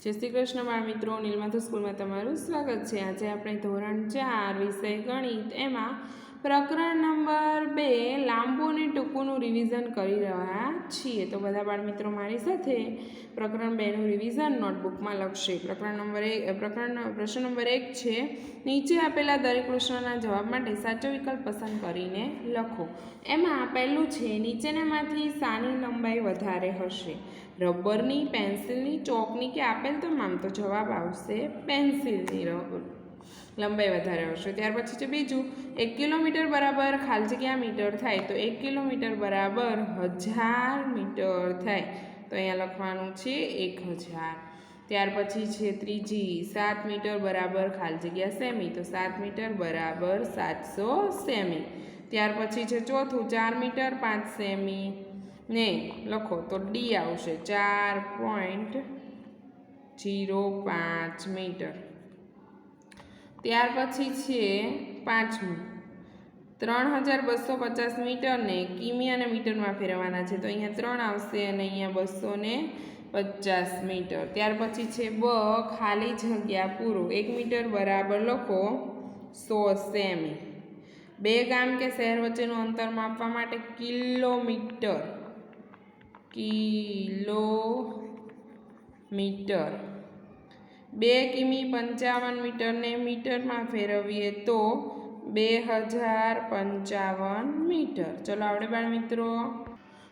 જય શ્રી કૃષ્ણ બાળ મિત્રો, નીલમાધવ સ્કૂલમાં તમારું સ્વાગત છે। આજે આપણે ધોરણ 4 વિષય ગણિત એમાં પ્રકરણ નંબર 2 લાંબુ અને ટૂંકુનું રિવિઝન કરી રહ્યા છીએ। તો બધા બાળ મિત્રો મારી સાથે પ્રકરણ 2 નું રિવિઝન નોટબુકમાં લખશે। પ્રશ્ન નંબર 1 છે, નીચે આપેલા દરેક પ્રશ્નના જવાબ માટે સાચો વિકલ્પ પસંદ કરીને લખો। એમાં પહેલું છે, નીચેનામાંથી શાની લંબાઈ વધારે હશે? રબરની, પેન્સિલની, ચોકની કે આપેલ તમામ? તો જવાબ આવશે પેન્સિલની લંબાઈ વધારે હશે। ત્યાર પછી છે બીજું, 1 કિલોમીટર બરાબર ખાલી જગ્યા મીટર થાય, તો 1 કિલોમીટર બરાબર 1000 મીટર થાય, તો અહીંયા લખવાનું છે 1000। ત્યાર પછી છે ત્રીજી, 7 મીટર બરાબર ખાલી જગ્યા સેમી, તો 7 મીટર બરાબર 700 સેમી। ત્યાર પછી છે ચોથું, 4 મીટર 5 સેમી ને લખો તો ડી આવશે 4.05 મીટર। ત્યાર પછી છે પાંચમું, 3250 મીટરને કિમી અને મીટરમાં ફેરવવાના છે, તો અહીંયા 3 આવશે અને અહીંયા 250 મીટર। ત્યાર પછી છે બ, ખાલી જગ્યા પૂરો, 1 મીટર બરાબર લખો 100 સેમી। બે ગામ કે શહેર વચ્ચેનું અંતર માપવા માટે કિલોમીટર 2 કિમી 55 મીટરને મીટરમાં ફેરવીએ તો 2055 મીટર। ચલો આવડે બાળ મિત્રો।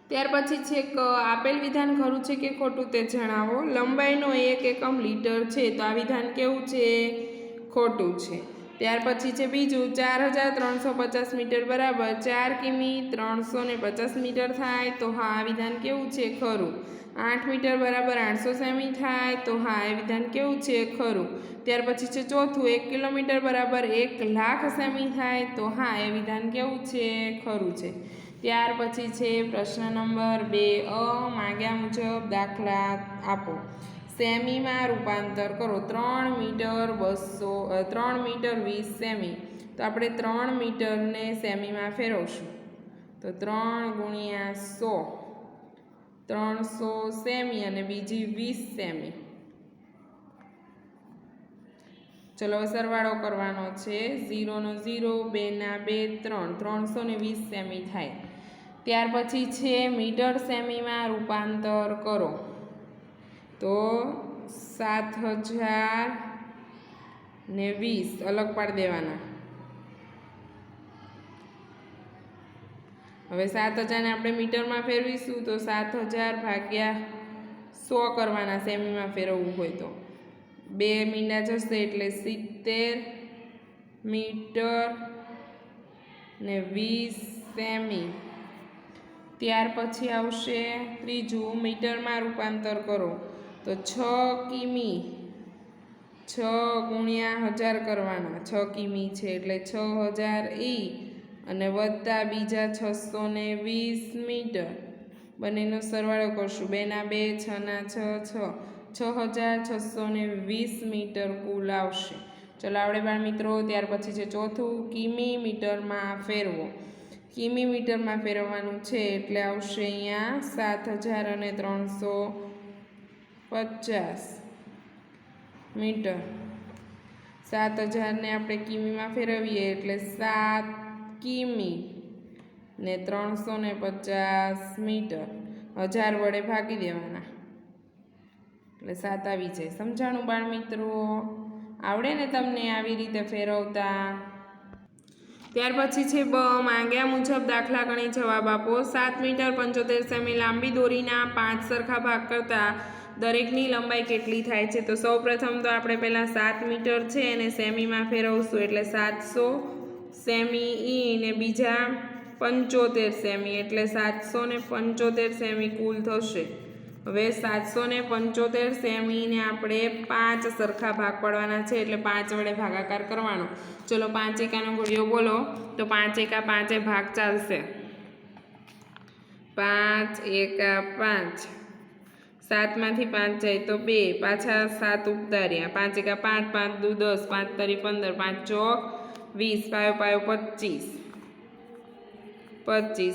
ત્યાર પછી છે આપેલ વિધાન ખરું છે કે ખોટું તે જણાવો। લંબાઈનો એક એકમ લીટર છે, તો આ વિધાન કેવું છે? ખોટું છે। ત્યાર પછી છે બીજું, 4350 મીટર બરાબર 4 કિમી 350 મીટર થાય, તો હા આ વિધાન કેવું છે? ખરું। 8 મીટર બરાબર 800 સેમી થાય, તો હા એ વિધાન કેવું છે? ખરું। ત્યાર પછી છે ચોથું, 1 કિલોમીટર બરાબર 1 લાખ સેમી થાય, તો હા એ વિધાન કેવું છે? ખરું છે। ત્યાર પછી છે પ્રશ્ન નંબર 2 અ, માંગ્યા મુજબ દાખલા આપો, સેમીમાં રૂપાંતર કરો। 3 મીટર 20 સેમી, તો આપણે 3 મીટરને સેમીમાં ફેરવશું, તો 3 ગુણ્યા 100, 300 સેમી અને બીજી 20 સેમી। ચલો સરવાળો કરવાનો છે, 0 નો 0, 2 ના 2, 3, 320 સેમી થાય। ત્યાર પછી છે મીટર સેમીમાં રૂપાંતર કરો, તો 7020 અલગ પાડી દેવાના। હવે 7000 ને આપણે મીટરમાં ફેરવીશું, તો 7000 ભાગ્યા 100 કરવાના, સેમીમાં ફેરવવું હોય તો 2 મીંડા જશે એટલે 70 મીટર ને 20 સેમી। ત્યાર પછી આવશે ત્રીજું, મીટરમાં રૂપાંતર કરો, તો 6 કિમી 6 ગુણ્યા 1000 કરવાના, 6 કિમી છે એટલે 6000 ઈ અને વત્તા બીજા 620 મીટર, બંનેનો સરવાળો કરશું, 2 ના 2, 6 ના 6, 6620 મીટર કુલ આવશે। ચલો આવડે બાળ મિત્રો। ત્યાર પછી છે ચોથું, કિમી મીટરમાં ફેરવો, કિમી મીટરમાં ફેરવવાનું છે એટલે આવશે અહીંયા 7350 મીટર। 7000 ને આપણે કિમીમાં ફેરવીએ એટલે 7 કિમી ને 350 મીટર, 1000 વડે ભાગી દેવાના એટલે 7 આવી જાય। સમજાણું બાળ મિત્રો? આવડે ને તમને આવી રીતે ફેરવતા? ત્યાર પછી છે બ, માંગ્યા મુજબ દાખલા ગણી જવાબ આપો। 7 મીટર 75 સેમી લાંબી દોરીના 5 સરખા ભાગ કરતા દરેકની લંબાઈ કેટલી થાય છે? તો સૌપ્રથમ તો આપણે પહેલાં 7 મીટર છે એને સેમીમાં ફેરવશું એટલે 700 સેમી ઈ ને બીજા 75 સેમી એટલે 775 સેમી કુલ થશે। હવે 775 સેમીને આપણે 5 સરખા ભાગ પાડવાના છે એટલે 5 વડે ભાગાકાર કરવાનો। ચલો 5 એકાનો ઘડિયો બોલો, તો 5 એકા 5 ભાગ ચાલશે, 5 એકા 5, 7 માંથી 5 જાય તો 2, પાછા 7 ઉતાર્યા, 5 એકા 5, 5 દુ 10, 5 તરી 15, 5 ચોક 20, 5 પાયો 25,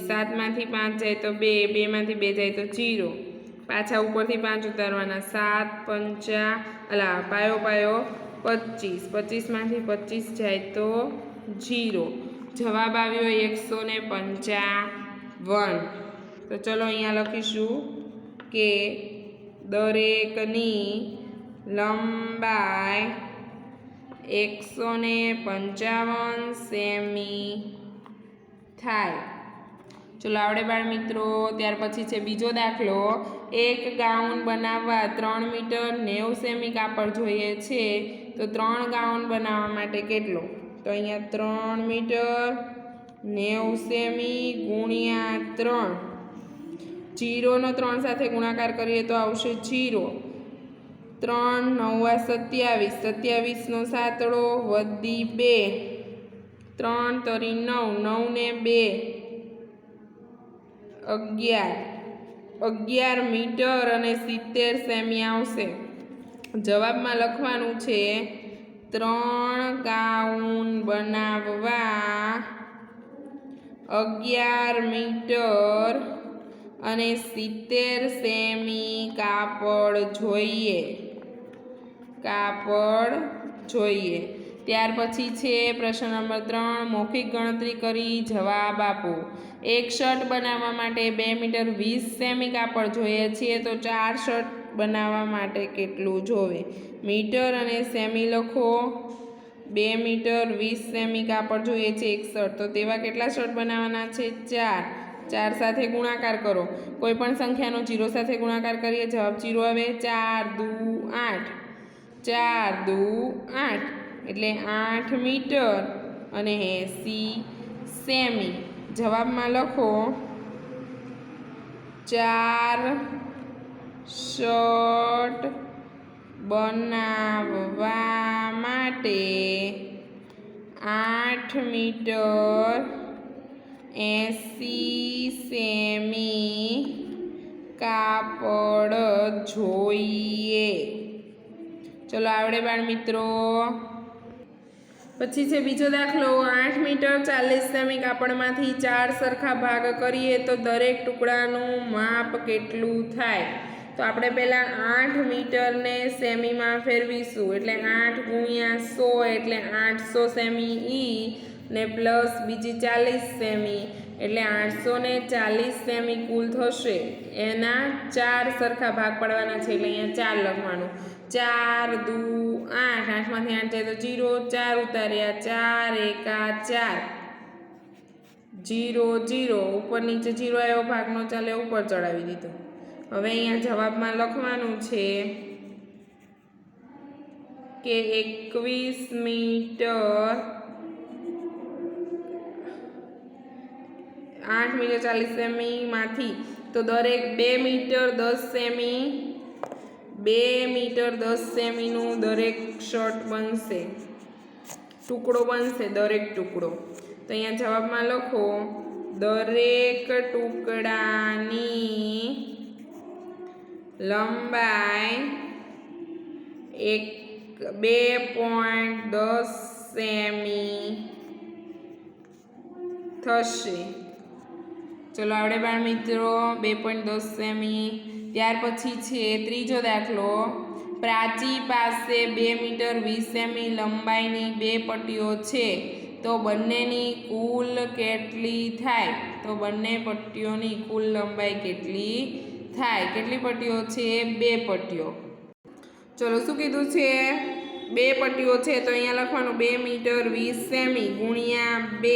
7 માંથી 5 જાય તો 2, 2 માંથી 2 જાય તો 0, પાછા ઉપરથી 5 ઉતારવાના 7 પંચા અલા પાયો પાયો 25 25માંથી 25 જાય તો 0 જવાબ આવ્યો 155 તો ચલો અહીંયા લખીશું કે દરેકની લંબાઈ 155 સેમી થાય। ચલો આવડે બાળ મિત્રો। ત્યાર પછી છે બીજો દાખલો। એક ગાઉન બનાવવા 3 મીટર 90 સેમી કાપડ જોઈએ છે તો 3 ગાઉન બનાવવા માટે કેટલો? તો અહીંયા 3 મીટર 90 સેમી ગુણ્યા 3 0નો 3 સાથે ગુણાકાર કરીએ તો આવશે 0 3 9 27 27નો સાતડો વધી 2 3 તરી 9 9 ને 2 11 મીટર અને 70 સેમી આવશે। જવાબમાં લખવાનું છે 3 ગાઉન બનાવવા 11 મીટર અને 70 સેમી કાપડ જોઈએ। ત્યાર પછી છે પ્રશ્ન નંબર 3 મૌખિક ગણતરી કરી જવાબ આપો। એક શર્ટ બનાવવા માટે 2 મીટર 20 સેમી કાપડ જોઈએ છીએ તો 4 શર્ટ બનાવવા માટે કેટલું જોવે? મીટર અને સેમી લખો। 2 મીટર 20 સેમી કાપડ જોઈએ છે એક શર્ટ તો તેવા કેટલા શર્ટ બનાવવાના છે? 4 4 સાથે ગુણાકાર કરો। કોઈ પણ સંખ્યાનો 0 સાથે ગુણાકાર કરીએ જવાબ 0 આવે। 4 દુ 8 4 દુ 8 એટલે 8 મીટર અને 80 સેમી। જવાબમાં લખો 4 શર્ટ બનાવવા માટે 8 મીટર 80 સેમી કાપડ જોઈએ। ચલો આવડે બાળ મિત્રો। પછી છે બીજો દાખલો। 8 મીટર 40 સેમી કાપડમાંથી 4 સરખા ભાગ કરીએ તો દરેક ટુકડાનું માપ કેટલું થાય? તો આપણે પહેલાં 8 મીટરને સેમીમાં ફેરવીશું એટલે 8 ગુણ્યા 100 એટલે 800 સેમી ને પ્લસ બીજી 40 સેમી એટલે 840 સેમી કુલ થશે। એના 4 સરખા ભાગ પાડવાના છે એટલે અહીંયા 4 લખવાનું। 4 દુ 8 8માંથી 8 જાય તો 0 4 ઉતાર્યા 4 એકા 4 0 0 ઉપર નીચે 0 આવ્યો ભાગનો ચાલે ઉપર ચડાવી દીધો। હવે અહીંયા જવાબમાં લખવાનું છે કે 21 મીટર 8 મીટર 40 સેમીમાંથી તો દરેક 2 મીટર 10 સેમી 2 મીટર 10 સેમીનું દરેક શર્ટ બનશે ટુકડો બનશે દરેક ટુકડો। તો અહીંયા જવાબમાં લખો દરેક ટુકડાની લંબાઈ 2.10 સેમી થશે। ચલો આવડે બાળ મિત્રો 2.10 સેમી। ત્યાર પછી છે ત્રીજો દાખલો। પ્રાચી પાસે 2 મીટર 20 સેમી લંબાઈની 2 પટ્ટીઓ છે તો બંનેની કુલ કેટલી થાય? તો બંને પટ્ટીઓની કુલ લંબાઈ કેટલી થાય? કેટલી પટ્ટીઓ છે? 2 પટ્ટીઓ। ચલો શું કીધું છે? 2 પટ્ટીઓ છે તો અહીંયા લખવાનું 2 મીટર 20 સેમી ગુણ્યા 2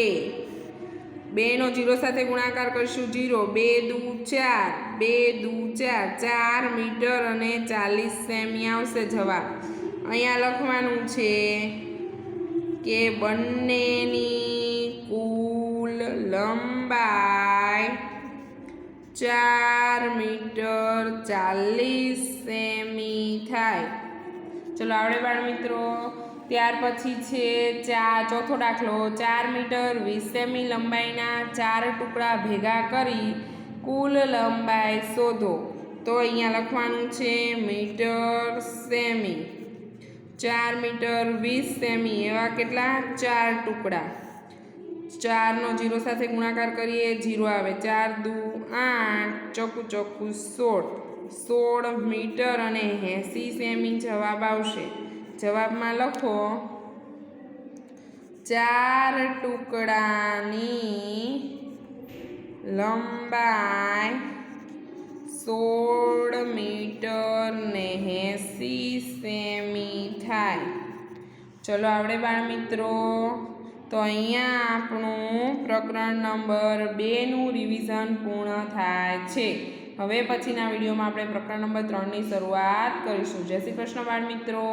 2નો 0 સાથે ગુણાકાર કરીશું 0 2 દુ 4 2 દુ 4 4 મીટર અને 40 સેમી આવશે જવાબ। અહીંયા લખવાનું છે કે બંનેની કુલ લંબાઈ 4 મીટર 40 સેમી થાય। ચલો આવડે બાળ મિત્રો। ત્યાર પછી છે ચોથો દાખલો। 4 મીટર 20 સેમી લંબાઈના 4 ટુકડા ભેગા કરી કુલ લંબાઈ શોધો। તો અહીંયા લખવાનું છે મીટર સેમી। 4 મીટર 20 સેમી એવા કેટલા? 4 ટુકડા। 4નો 0 સાથે ગુણાકાર કરીએ 0 આવે। 4 દુ 8 ચોખ્ખું ચોખ્ખું 16 16 મીટર અને 80 સેમી જવાબ આવશે. જવાબમાં લખો 4 ટુકડાની લંબાઈ 16 મીટર ને 80 સેમી થાય. ચલો આવડે બાળમિત્રો. તો અહીંયા આપણું પ્રકરણ નંબર 2નું રિવિઝન પૂર્ણ થાય છે. હવે પછીના વિડીયોમાં આપણે પ્રકરણ નંબર 3ની શરૂઆત કરીશું. જય શ્રી કૃષ્ણ બાળમિત્રો.